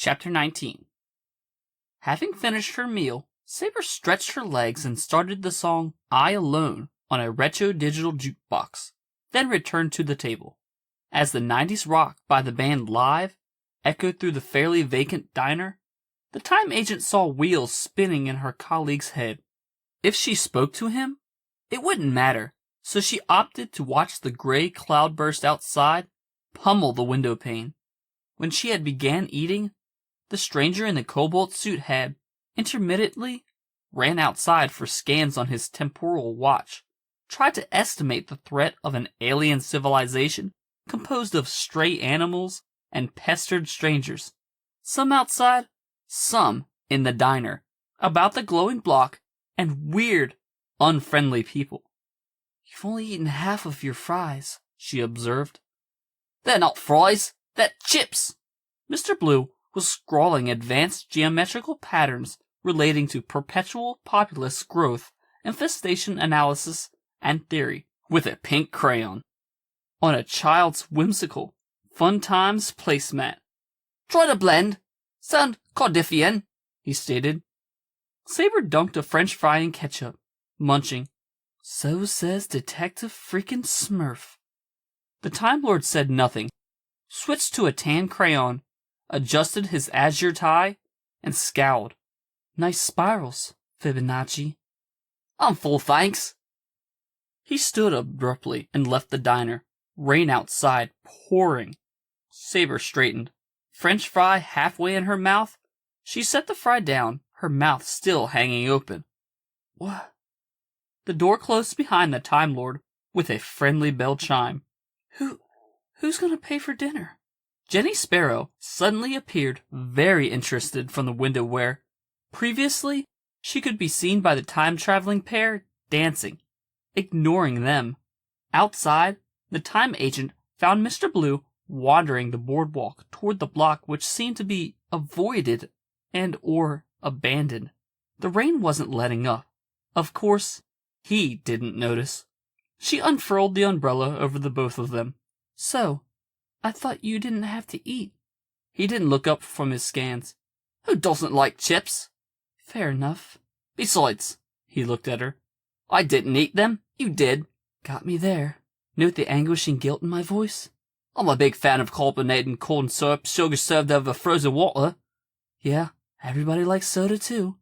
Chapter 19. Having finished her meal, Saber stretched her legs and started the song I Alone on a retro-digital jukebox, then returned to the table. As the 90s rock by the band Live echoed through the fairly vacant diner, the time agent saw wheels spinning in her colleague's head. If she spoke to him, it wouldn't matter, so she opted to watch the gray cloudburst outside pummel the window pane. When she had began eating, the stranger in the cobalt suit had, intermittently, ran outside for scans on his temporal watch, tried to estimate the threat of an alien civilization composed of stray animals and pestered strangers, some outside, some in the diner, about the glowing block, and weird, unfriendly people. "You've only eaten half of your fries," she observed. "They're not fries, they're chips." Mr. Blue was scrawling advanced geometrical patterns relating to perpetual populace growth, infestation analysis, and theory with a pink crayon on a child's whimsical Fun Times placemat. "Try to blend. Sound Cardifian," he stated. Saber dunked a French fry in ketchup, munching. "So says Detective Freakin' Smurf." The Time Lord said nothing, switched to a tan crayon, adjusted his azure tie, and scowled. "Nice spirals, Fibonacci." "I'm full, thanks." He stood abruptly and left the diner, rain outside pouring. Saber straightened. French fry halfway in her mouth, she set the fry down, her mouth still hanging open. "What?" The door closed behind the Time Lord with a friendly bell chime. Who's gonna pay for dinner?" Jenny Sparrow suddenly appeared, very interested from the window where, previously, she could be seen by the time-traveling pair dancing, ignoring them. Outside, the time agent found Mr. Blue wandering the boardwalk toward the block which seemed to be avoided and/or abandoned. The rain wasn't letting up. Of course, he didn't notice. She unfurled the umbrella over the both of them. "So, I thought you didn't have to eat." He didn't look up from his scans. "Who doesn't like chips?" "Fair enough." "Besides," he looked at her, "I didn't eat them. You did." Got me there. Note the anguishing guilt in my voice? I'm a big fan of carbonated corn syrup, sugar served over frozen water. Yeah, everybody likes soda too.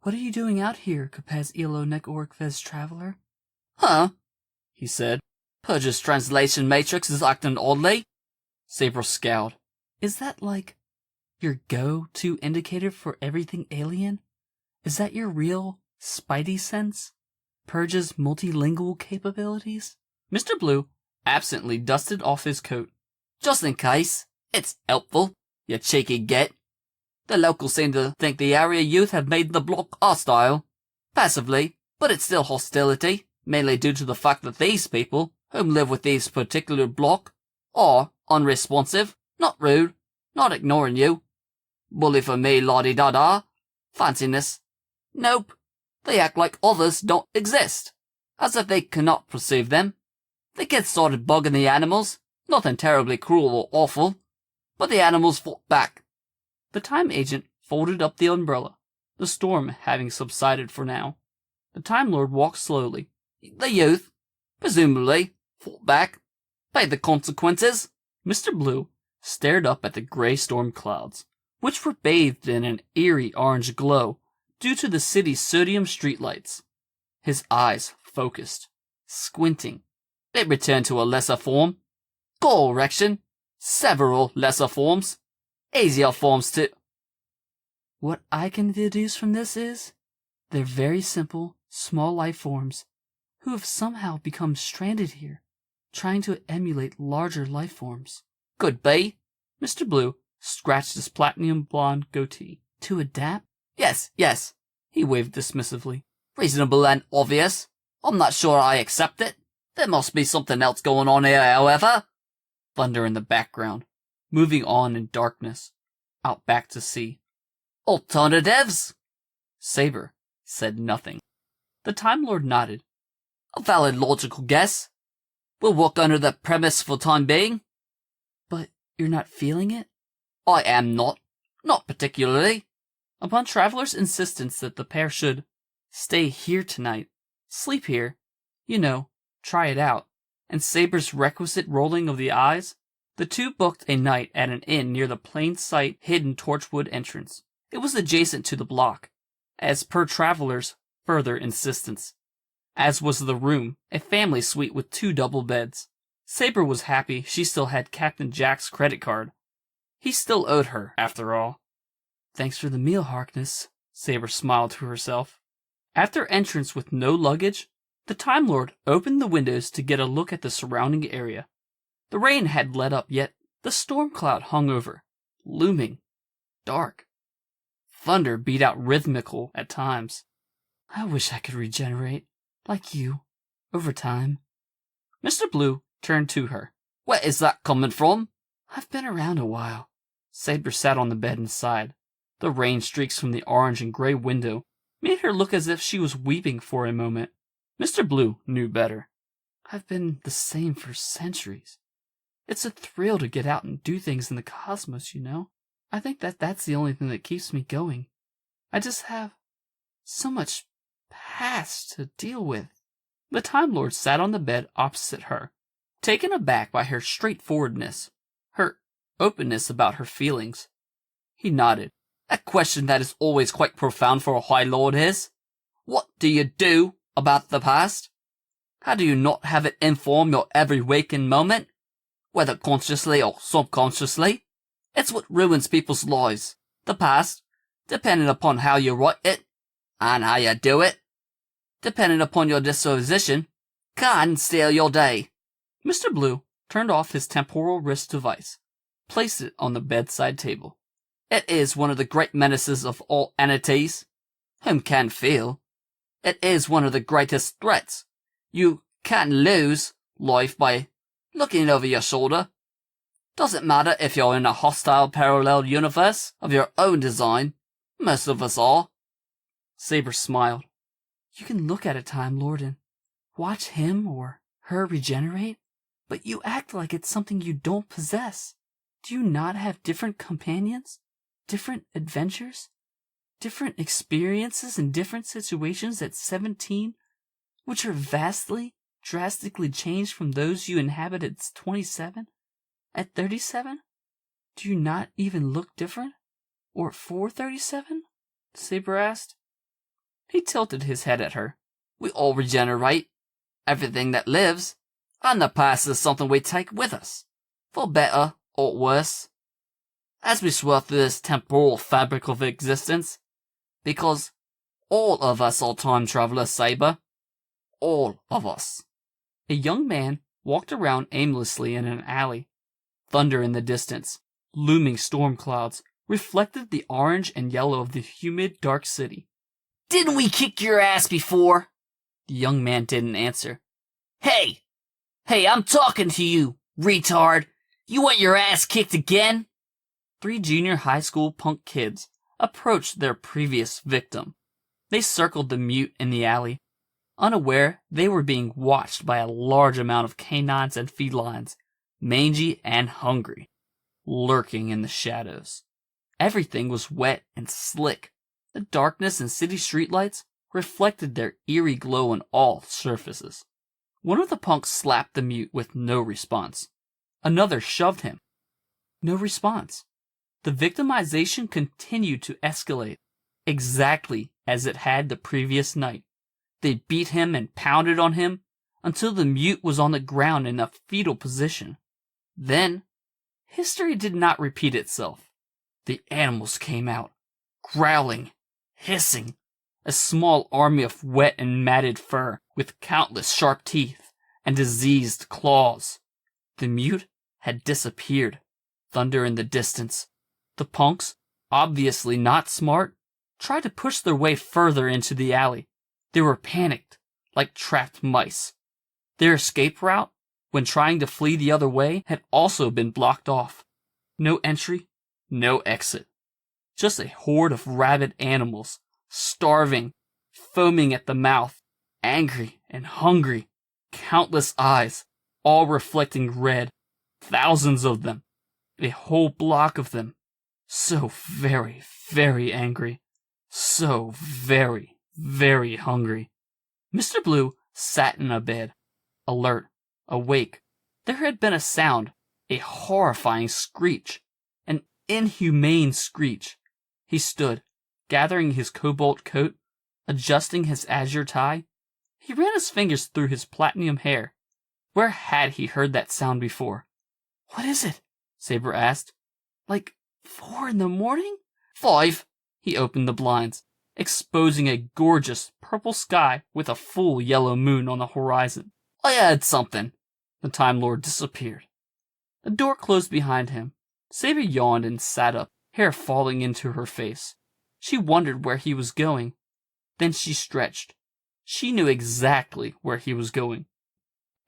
What are you doing out here, Capaz Ilo Nek Orkvez Traveler? "Huh?" he said. "Purge's translation matrix is acting oddly." Saber scowled. Is that like your go-to indicator for everything alien? Is that your real spidey sense? Purge's multilingual capabilities? Mr. Blue absently dusted off his coat. "Just in case. It's helpful, you cheeky git. The locals seem to think the area youth have made the block hostile. Passively, but it's still hostility, mainly due to the fact that these people, whom live with this particular block, are unresponsive, not rude, not ignoring you. Bully for me, la-di-da-da. Fanciness. Nope. They act like others don't exist, as if they cannot perceive them. The kids started bugging the animals, nothing terribly cruel or awful, but the animals fought back." The time agent folded up the umbrella, the storm having subsided for now. The Time Lord walked slowly. "The youth, presumably, fought back, paid the consequences." Mr. Blue stared up at the gray storm clouds, which were bathed in an eerie orange glow due to the city's sodium streetlights. His eyes focused, squinting. "It returned to a lesser form. Correction, several lesser forms. Easier forms to—" What I can deduce from this is, they're very simple, small life forms, who have somehow become stranded here, trying to emulate larger life forms. "Could be." Mr. Blue scratched his platinum blonde goatee. To adapt? Yes, he waved dismissively. "Reasonable and obvious. I'm not sure I accept it. There must be something else going on here, however." Thunder in the background, moving on in darkness, out back to sea. "Alternatives?" Saber said nothing. The Time Lord nodded. "A valid logical guess. We'll work under that premise for time being." But you're not feeling it? "I am not. Not particularly. Upon Traveler's insistence that the pair should stay here tonight, sleep here, try it out, and Saber's requisite rolling of the eyes, the two booked a night at an inn near the plain sight hidden Torchwood entrance. It was adjacent to the block, as per Traveler's further insistence. As was the room, a family suite with 2 double beds. Saber was happy she still had Captain Jack's credit card. He still owed her, after all. Thanks for the meal, Harkness, Saber smiled to herself. After entrance with no luggage, the Time Lord opened the windows to get a look at the surrounding area. The rain had let up, yet the storm cloud hung over, looming, dark. Thunder beat out rhythmical at times. I wish I could regenerate, like you, over time. Mr. Blue turned to her. Where is that coming from? I've been around a while. Saber sat on the bed and sighed. The rain streaks from the orange and gray window made her look as if she was weeping for a moment. Mr. Blue knew better. I've been the same for centuries. It's a thrill to get out and do things in the cosmos, I think that's the only thing that keeps me going. I just have so much past to deal with. The Time Lord sat on the bed opposite her, taken aback by her straightforwardness, her openness about her feelings. He nodded. A question that is always quite profound for a High Lord is, what do you do about the past? How do you not have it inform your every waking moment, whether consciously or subconsciously? It's what ruins people's lives. The past, depending upon how you write it, and how you do it, depending upon your disposition, can steal your day. Mr. Blue turned off his temporal wrist device, placed it on the bedside table. It is one of the great menaces of all entities. Whom can feel? It is one of the greatest threats. You can lose life by looking over your shoulder. Doesn't matter if you're in a hostile parallel universe of your own design. Most of us are. Saber smiled. You can look at a Time Lord and watch him or her regenerate, but you act like it's something you don't possess. Do you not have different companions? Different adventures? Different experiences in different situations at 17, which are vastly, drastically changed from those you inhabit at 27? At 37? Do you not even look different? Or for 37? Saber asked. He tilted his head at her. We all regenerate. Everything that lives. And the past is something we take with us. For better or worse. As we swirl through this temporal fabric of existence. Because all of us are time travelers, Saber. All of us. A young man walked around aimlessly in an alley. Thunder in the distance, looming storm clouds, reflected the orange and yellow of the humid, dark city. Didn't we kick your ass before? The young man didn't answer. Hey, I'm talking to you, retard. You want your ass kicked again? 3 junior high school punk kids approached their previous victim. They circled the mute in the alley, unaware they were being watched by a large amount of canines and felines, mangy and hungry, lurking in the shadows. Everything was wet and slick. The darkness and city streetlights reflected their eerie glow on all surfaces. One of the punks slapped the mute with no response. Another shoved him. No response. The victimization continued to escalate, exactly as it had the previous night. They beat him and pounded on him until the mute was on the ground in a fetal position. Then, history did not repeat itself. The animals came out, growling, hissing, a small army of wet and matted fur with countless sharp teeth and diseased claws. The mute had disappeared. Thunder in the distance. The punks, obviously not smart, tried to push their way further into the alley. They were panicked, like trapped mice. Their escape route, when trying to flee the other way, had also been blocked off. No entry, no exit. Just a horde of rabid animals, starving, foaming at the mouth, angry and hungry, countless eyes, all reflecting red, thousands of them, a whole block of them. So very, very angry. So very, very hungry. Mr. Blue sat in a bed, alert, awake. There had been a sound, a horrifying screech, an inhumane screech. He stood, gathering his cobalt coat, adjusting his azure tie. He ran his fingers through his platinum hair. Where had he heard that sound before? What is it? Saber asked. Like 4 in the morning? 5. He opened the blinds, exposing a gorgeous purple sky with a full yellow moon on the horizon. I had something. The Time Lord disappeared. The door closed behind him. Saber yawned and sat up, hair falling into her face. She wondered where he was going. Then she stretched. She knew exactly where he was going.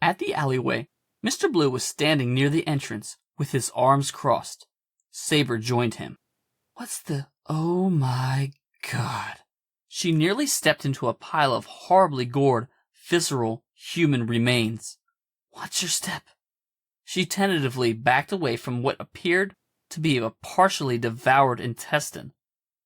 At the alleyway, Mr. Blue was standing near the entrance with his arms crossed. Saber joined him. What's the... Oh my God. She nearly stepped into a pile of horribly gored, visceral, human remains. Watch your step. She tentatively backed away from what appeared to be a partially devoured intestine.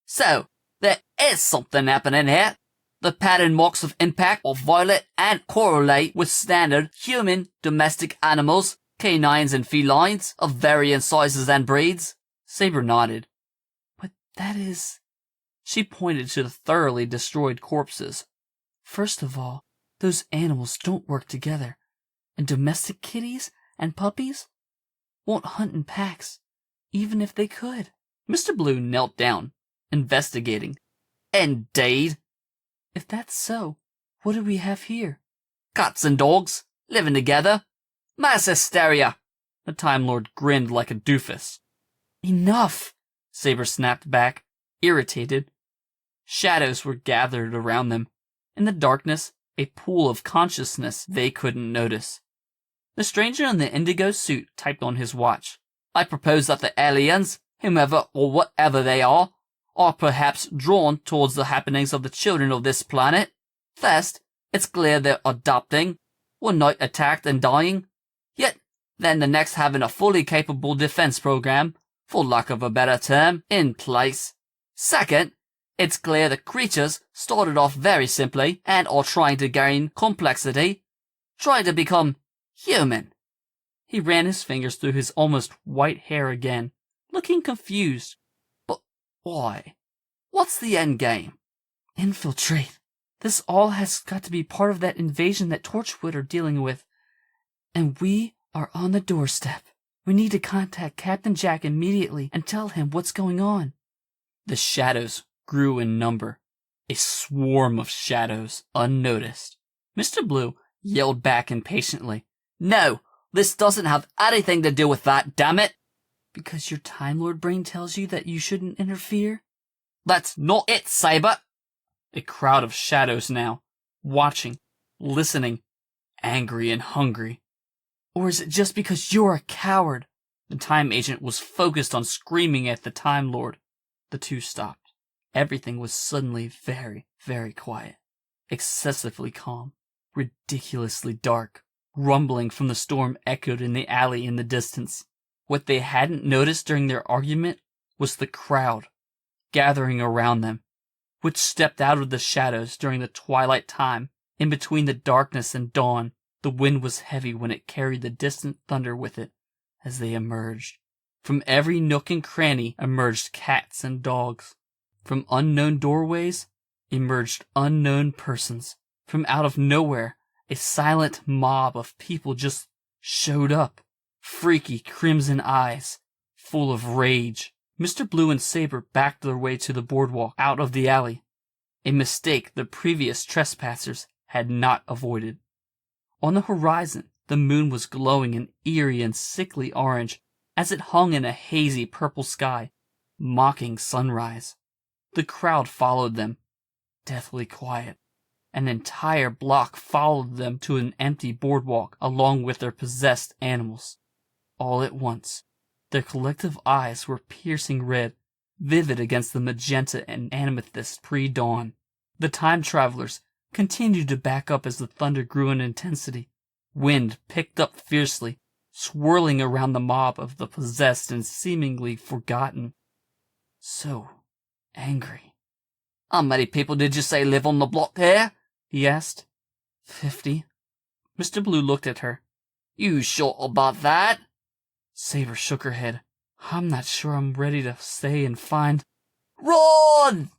So, there is something happening here. The pattern marks of impact are violet and correlate with standard human domestic animals, canines and felines, of varying sizes and breeds. Saber nodded. But that is... She pointed to the thoroughly destroyed corpses. First of all, those animals don't work together, and domestic kitties and puppies won't hunt in packs, even if they could. Mr. Blue knelt down, investigating. Indeed. If that's so, what do we have here? Cats and dogs, living together. Mass hysteria. The Time Lord grinned like a doofus. Enough! Saber snapped back, irritated. Shadows were gathered around them. In the darkness, a pool of consciousness they couldn't notice. The stranger in the indigo suit typed on his watch. I propose that the aliens, whomever or whatever they are perhaps drawn towards the happenings of the children of this planet. First, it's clear they're adopting, one night attacked and dying, yet then the next having a fully capable defense program, for lack of a better term, in place. Second, it's clear the creatures started off very simply and are trying to gain complexity, trying to become human. He ran his fingers through his almost white hair again, looking confused. But why? What's the end game? Infiltrate. This all has got to be part of that invasion that Torchwood are dealing with. And we are on the doorstep. We need to contact Captain Jack immediately and tell him what's going on. The shadows grew in number. A swarm of shadows, unnoticed. Mr. Blue yelled back impatiently. No, this doesn't have anything to do with that, damn it! Because your Time Lord brain tells you that you shouldn't interfere? That's not it, Saber! A crowd of shadows now, watching, listening, angry and hungry. Or is it just because you're a coward? The time agent was focused on screaming at the Time Lord. The two stopped. Everything was suddenly very, very quiet. Excessively calm. Ridiculously dark. Rumbling from the storm echoed in the alley in the distance. What they hadn't noticed during their argument was the crowd gathering around them, which stepped out of the shadows during the twilight time. In between the darkness and dawn, the wind was heavy when it carried the distant thunder with it as they emerged. From every nook and cranny emerged cats and dogs. From unknown doorways emerged unknown persons. From out of nowhere, a silent mob of people just showed up. Freaky crimson eyes, full of rage. Mr. Blue and Saber backed their way to the boardwalk out of the alley. A mistake the previous trespassers had not avoided. On the horizon, the moon was glowing an eerie and sickly orange as it hung in a hazy purple sky, mocking sunrise. The crowd followed them, deathly quiet. An entire block followed them to an empty boardwalk along with their possessed animals. All at once, their collective eyes were piercing red, vivid against the magenta and amethyst pre-dawn. The time travelers continued to back up as the thunder grew in intensity. Wind picked up fiercely, swirling around the mob of the possessed and seemingly forgotten. so angry. How many people did you say live on the block here? He asked. 50. Mr. Blue looked at her. You sure about that? Saber shook her head. I'm not sure I'm ready to stay and find. Run!